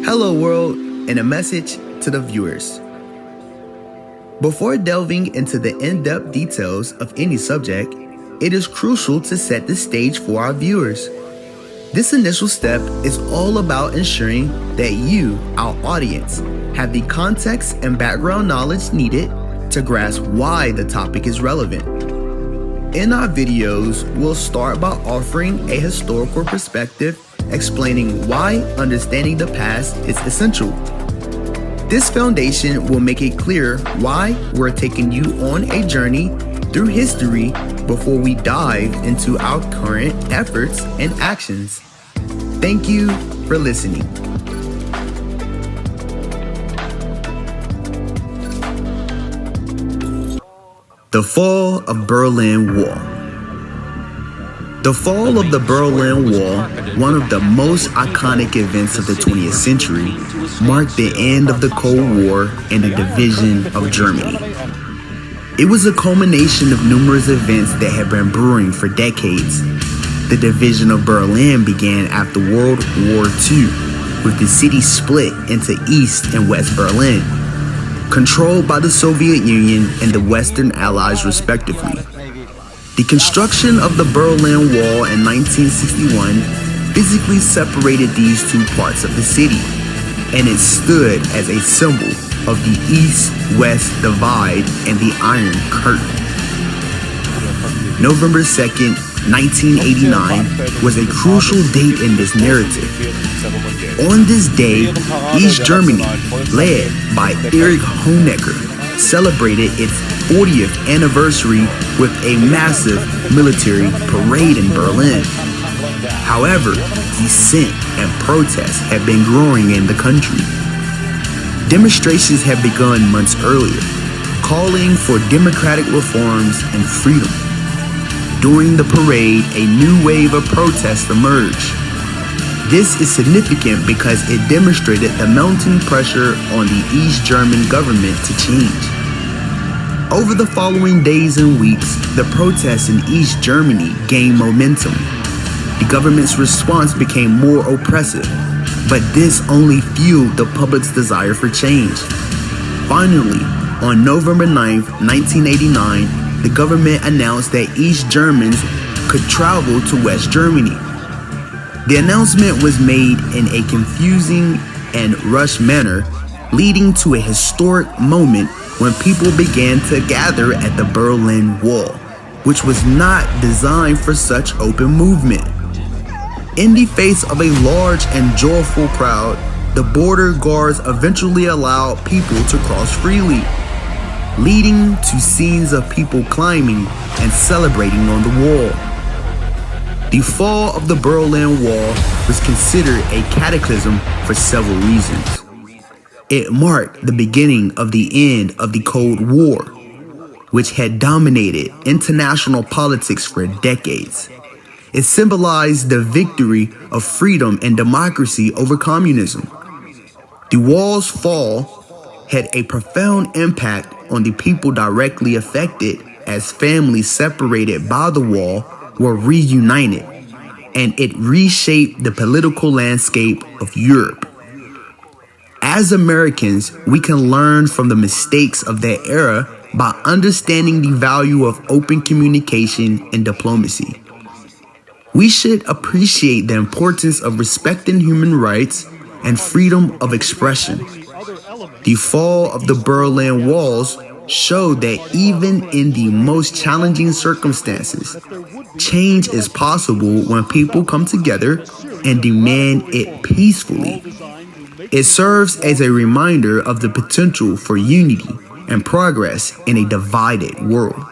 Hello world, and a message to the viewers. Before delving into the in-depth details of any subject, it is crucial to set the stage for our viewers. This initial step is all about ensuring that you, our audience, have the context and background knowledge needed to grasp why the topic is relevant. In our videos, we'll start by offering a historical perspective explaining why understanding the past is essential. This foundation will make it clear why we're taking you on a journey through history before we dive into our current efforts and actions. Thank you for listening. The Fall of Berlin Wall. The fall of the Berlin Wall, one of the most iconic events of the 20th century, marked the end of the Cold War and the division of Germany. It was a culmination of numerous events that had been brewing for decades. The division of Berlin began after World War II, with the city split into East and West Berlin, controlled by the Soviet Union and the Western Allies respectively. The construction of the Berlin Wall in 1961 physically separated these two parts of the city, and it stood as a symbol of the East-West divide and the Iron Curtain. November 2nd, 1989 was a crucial date in this narrative. On this day, East Germany, led by Erich Honecker, celebrated its 40th anniversary with a massive military parade in Berlin. However, dissent and protests have been growing in the country. Demonstrations had begun months earlier, calling for democratic reforms and freedom. During the parade, a new wave of protests emerged. This is significant because it demonstrated the mounting pressure on the East German government to change. Over the following days and weeks, the protests in East Germany gained momentum. The government's response became more oppressive, but this only fueled the public's desire for change. Finally, on November 9, 1989, the government announced that East Germans could travel to West Germany. The announcement was made in a confusing and rushed manner, leading to a historic moment when people began to gather at the Berlin Wall, which was not designed for such open movement. In the face of a large and joyful crowd, the border guards eventually allowed people to cross freely, leading to scenes of people climbing and celebrating on the wall. The fall of the Berlin Wall was considered a cataclysm for several reasons. It marked the beginning of the end of the Cold War, which had dominated international politics for decades. It symbolized the victory of freedom and democracy over communism. The wall's fall had a profound impact on the people directly affected, as families separated by the wall were reunited, and it reshaped the political landscape of Europe. As Americans, we can learn from the mistakes of that era by understanding the value of open communication and diplomacy. We should appreciate the importance of respecting human rights and freedom of expression. The fall of the Berlin Walls showed that even in the most challenging circumstances, change is possible when people come together and demand it peacefully. It serves as a reminder of the potential for unity and progress in a divided world.